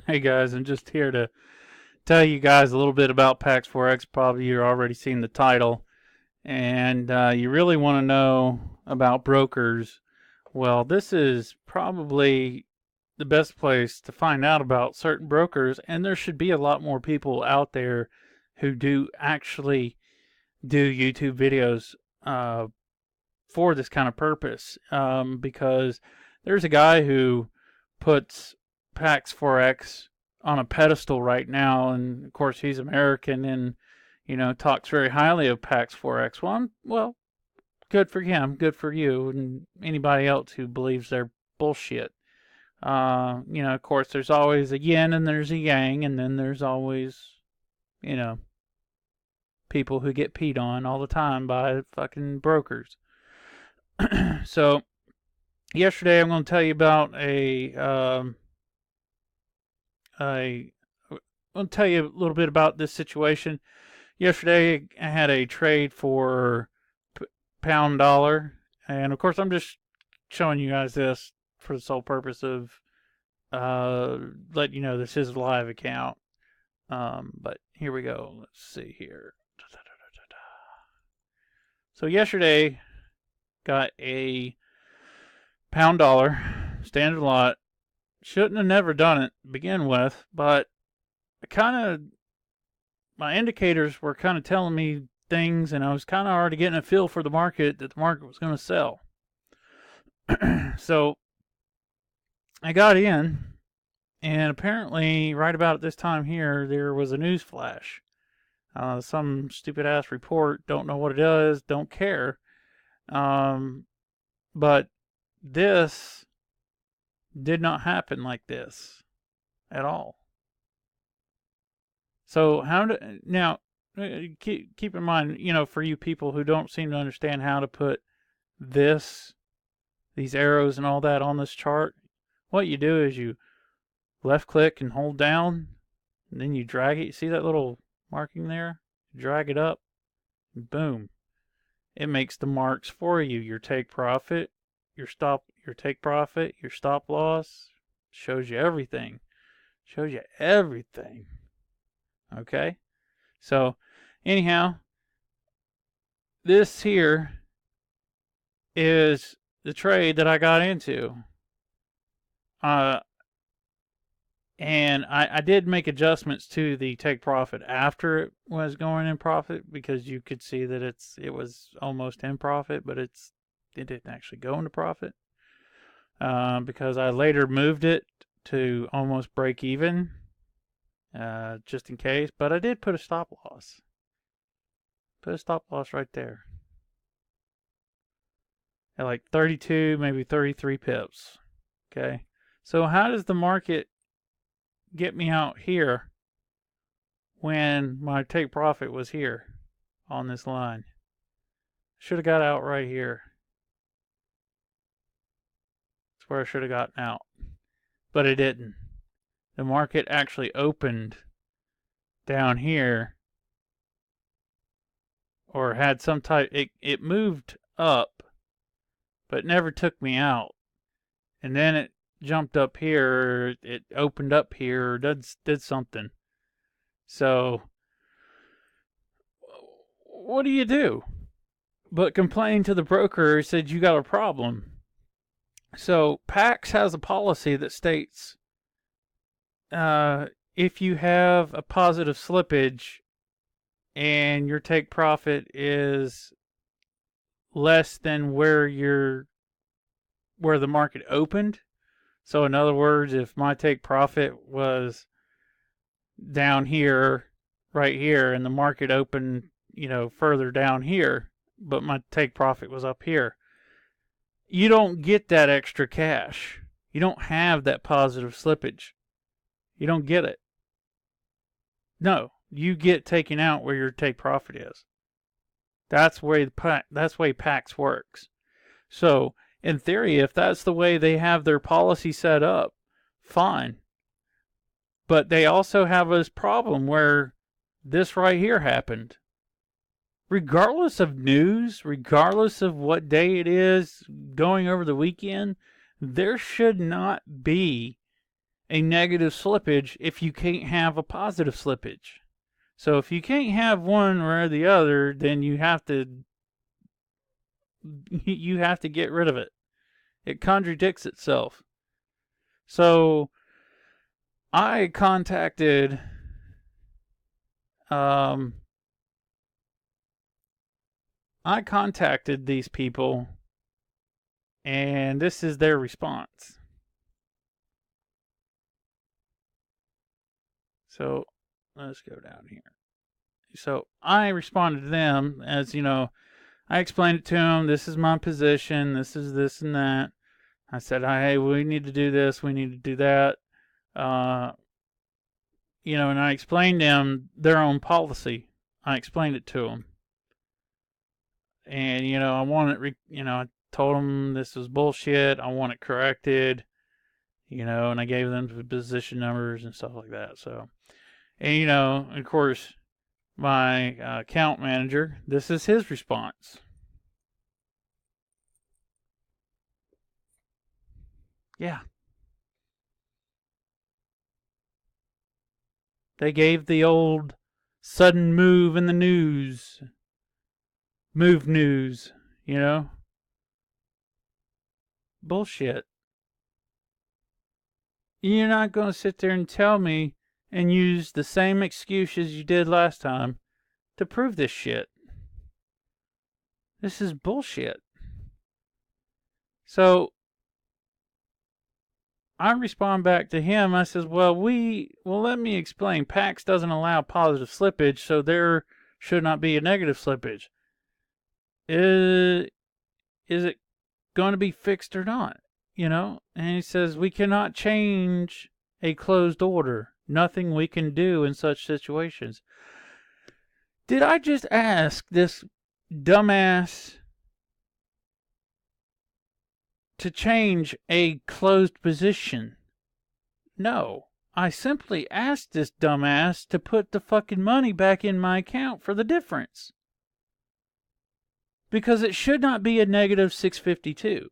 Hey guys, I'm just here to tell you guys a little bit about Pax Forex. Probably you're already seeing the title, and you really want to know about brokers. Well, this is probably the best place to find out about certain brokers, and there should be a lot more people out there who do actually do YouTube videos for this kind of purpose. Because there's a guy who puts Pax Forex on a pedestal right now, and of course he's American and talks very highly of Pax Forex. Well, good for him, good for you, and anybody else who believes they're bullshit. Of course, there's always a yin and there's a yang, and then there's always, you know, people who get peed on all the time by fucking brokers. So, yesterday I'm going to tell you about I'll tell you a little bit about this situation. Yesterday, I had a trade for pound dollar, and of course, I'm just showing you guys this for the sole purpose of letting you know this is a live account. But here we go. Let's see here. So yesterday, got a pound dollar standard lot. Shouldn't have never done it to begin with, but my indicators were kind of telling me things, and I was kind of already getting a feel for the market that the market was going to sell. So I got in, and apparently right about at this time here, there was a news flash. Some stupid ass report, don't know what it is, don't care. But this did not happen like this at all. So now keep in mind, for you people who don't seem to understand how to put these arrows and all that on this chart, what you do is you left click and hold down, and then you drag it. You see that little marking there? Drag it up, and boom. It makes the marks for you. Your take profit, your take profit, your stop loss, shows you everything. Shows you everything. Okay? So, anyhow, this here is the trade that I got into. And I did make adjustments to the take profit after it was going in profit, because you could see that it was almost in profit, but it didn't actually go into profit. Because I later moved it to almost break even, just in case. But I did put a stop loss. Put a stop loss right there. At like 32, maybe 33 pips. Okay. So how does the market get me out here when my take profit was here on this line? Should have got out right here. That's where I should have gotten out. But it didn't. The market actually opened down here, or had some type, it moved up, but never took me out. And then it jumped up here, it opened up here, did something. So, what do you do but complain to the broker who said you got a problem? So, Pax has a policy that states if you have a positive slippage and your take profit is less than where the market opened. So in other words, if my take profit was down here, right here, and the market opened, further down here, but my take profit was up here, you don't get that extra cash. You don't have that positive slippage. You don't get it. No, you get taken out where your take profit is. That's the way Pax works. So, in theory, if that's the way they have their policy set up, fine. But they also have this problem where this right here happened. Regardless of news, regardless of what day it is, going over the weekend, there should not be a negative slippage if you can't have a positive slippage. So if you can't have one or the other, then you have to get rid of it. It contradicts itself. So I contacted these people, and this is their response. So let's go down here. So I responded to them as, I explained it to them. This is my position. This is this and that. I said, hey, we need to do this. We need to do that. And I explained to them their own policy. I explained it to them. And, I want it, I told them this was bullshit. I want it corrected, and I gave them the position numbers and stuff like that. So, and, of course, my account manager, this is his response. Yeah. They gave the old sudden move in the news. Move news, Bullshit. You're not going to sit there and tell me and use the same excuses you did last time to prove this shit. This is bullshit. So I respond back to him. I says, well, let me explain. Pax doesn't allow positive slippage, so there should not be a negative slippage. Is it going to be fixed or not? And he says, we cannot change a closed order. Nothing we can do in such situations. Did I just ask this dumbass to change a closed position? No. I simply asked this dumbass to put the fucking money back in my account for the difference. Because it should not be a negative 652.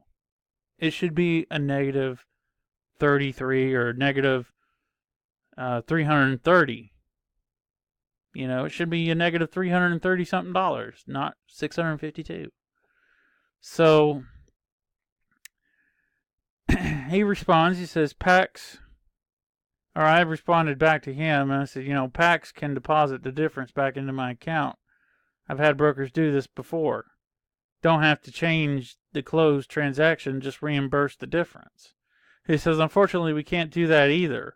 It should be a negative 33 or negative 330. It should be a negative 330 something dollars, not 652. So he responds, he says, Pax, or I responded back to him and I said, Pax can deposit the difference back into my account. I've had brokers do this before. Don't have to change the closed transaction, just reimburse the difference. He says, unfortunately, we can't do that either.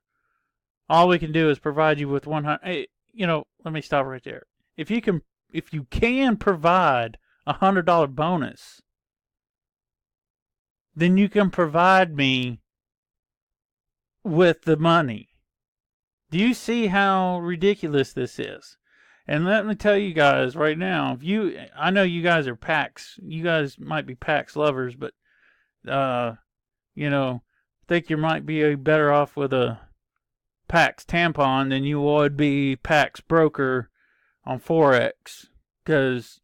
All we can do is provide you with 100. Hey, let me stop right there. If you can provide $100 bonus, then you can provide me with the money. Do you see how ridiculous this is? And let me tell you guys right now, I know you guys are Pax, you guys might be Pax lovers, but, think you might be better off with a Pax tampon than you would be Pax broker on Forex. Because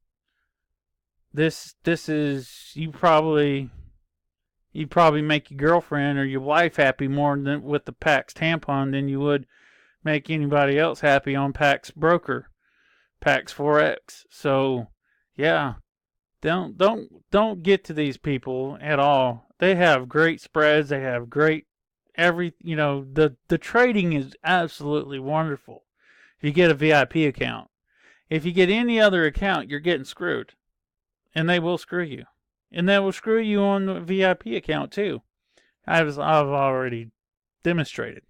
this is, you probably make your girlfriend or your wife happy more than with the Pax tampon than you would make anybody else happy on Pax broker. Pax Forex. So, yeah, don't get to these people at all. They have great spreads. They have great the trading is absolutely wonderful. If you get a VIP account, if you get any other account, you're getting screwed, and they will screw you, and they will screw you on the VIP account too. I've already demonstrated.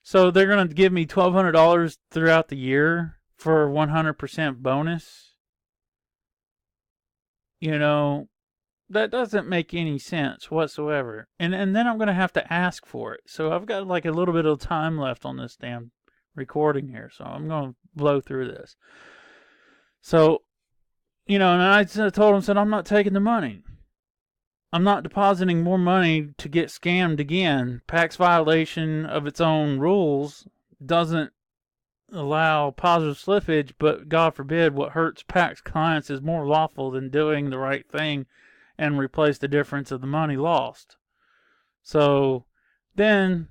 So they're gonna give me $1,200 throughout the year for 100% bonus. That doesn't make any sense whatsoever. And then I'm going to have to ask for it. So I've got like a little bit of time left on this damn recording here. So I'm going to blow through this. So, and I told him, I'm not taking the money. I'm not depositing more money to get scammed again. Pax violation of its own rules doesn't allow positive slippage, but God forbid, what hurts Pax clients is more lawful than doing the right thing and replace the difference of the money lost. So then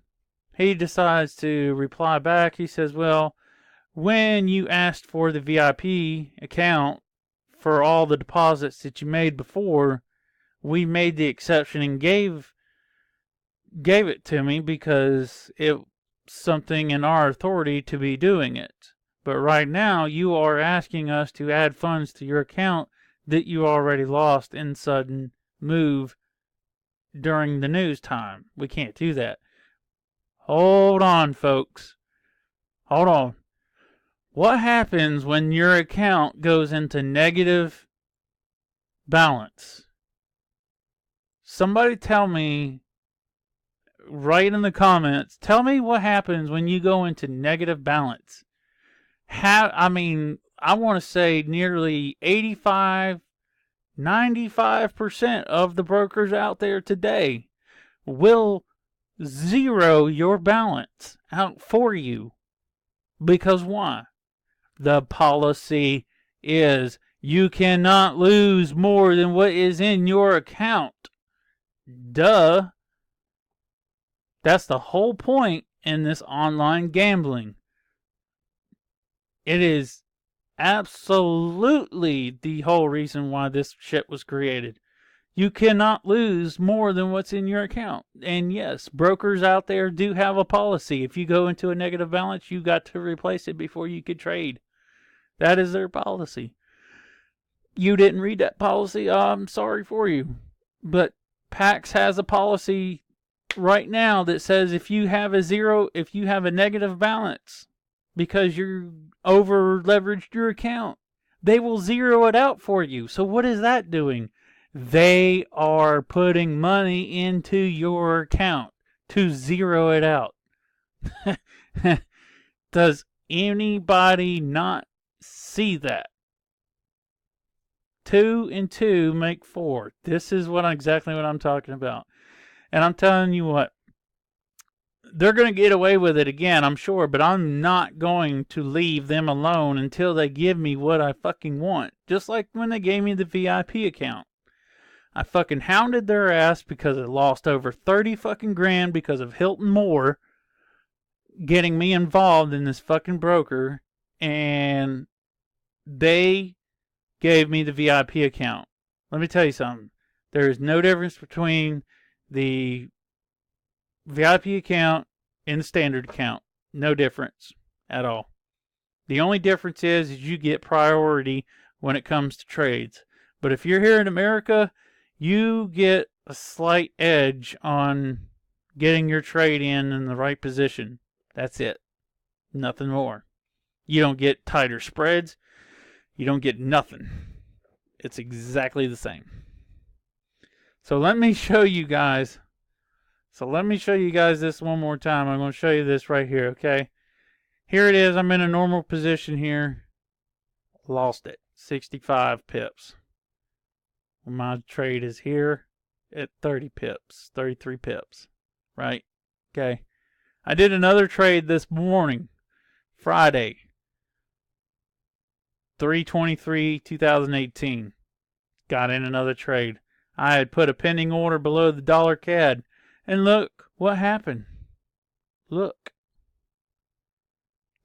he decides to reply back. He says, well, when you asked for the VIP account for all the deposits that you made before, we made the exception and gave it to me because it's something in our authority to be doing it. But right now, you are asking us to add funds to your account that you already lost in sudden move during the news time. We can't do that. Hold on, folks. Hold on. What happens when your account goes into negative balance? Somebody tell me, write in the comments, tell me what happens when you go into negative balance. I want to say nearly 85, 95% of the brokers out there today will zero your balance out for you. Because why? The policy is you cannot lose more than what is in your account. Duh. That's the whole point in this online gambling. It is absolutely the whole reason why this shit was created. You cannot lose more than what's in your account. And yes, brokers out there do have a policy. If you go into a negative balance, you got to replace it before you could trade. That is their policy. You didn't read that policy, I'm sorry for you. But Pax has a policy right now that says if you have a negative balance because you're over leveraged your account, they will zero it out for you. So what is that doing? They are putting money into your account to zero it out. Does anybody not see that? 2 and 2 make 4. This is exactly what I'm talking about. And I'm telling you what, they're going to get away with it again, I'm sure, but I'm not going to leave them alone until they give me what I fucking want. Just like when they gave me the VIP account. I fucking hounded their ass because it lost over 30 fucking grand because of Hilton Moore getting me involved in this fucking broker, and they gave me the VIP account. Let me tell you something. There is no difference between the VIP account and the standard account. No difference at all. The only difference is you get priority when it comes to trades. But if you're here in America, you get a slight edge on getting your trade in the right position. That's it. Nothing more. You don't get tighter spreads. You don't get nothing. It's exactly the same. So let me show you guys. This one more time. I'm going to show you this right here, okay? Here it is. I'm in a normal position here. Lost it. 65 pips. My trade is here at 30 pips. 33 pips. Right? Okay. I did another trade this morning. Friday. 3/23/2018. Got in another trade. I had put a pending order below the dollar CAD. And look what happened. Look.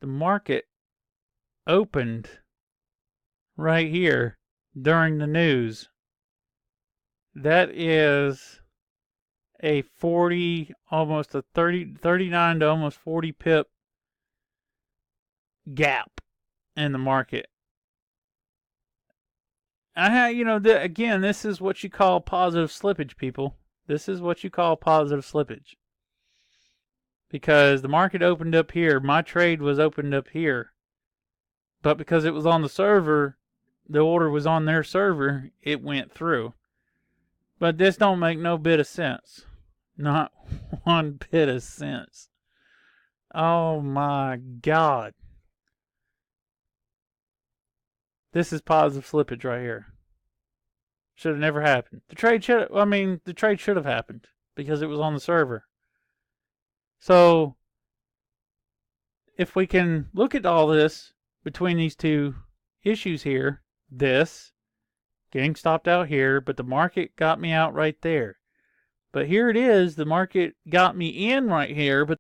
The market opened right here during the news. That is a 40, almost a 39 to almost 40 pip gap in the market. Again, this is what you call positive slippage, people. This is what you call positive slippage. Because the market opened up here. My trade was opened up here. But because it was on the server, the order was on their server, it went through. But this don't make no bit of sense. Not one bit of sense. Oh my God. This is positive slippage right here. Should have never happened. The trade should have happened because it was on the server. So, if we can look at all this between these two issues here, this getting stopped out here, but the market got me out right there. But here it is, the market got me in right here, but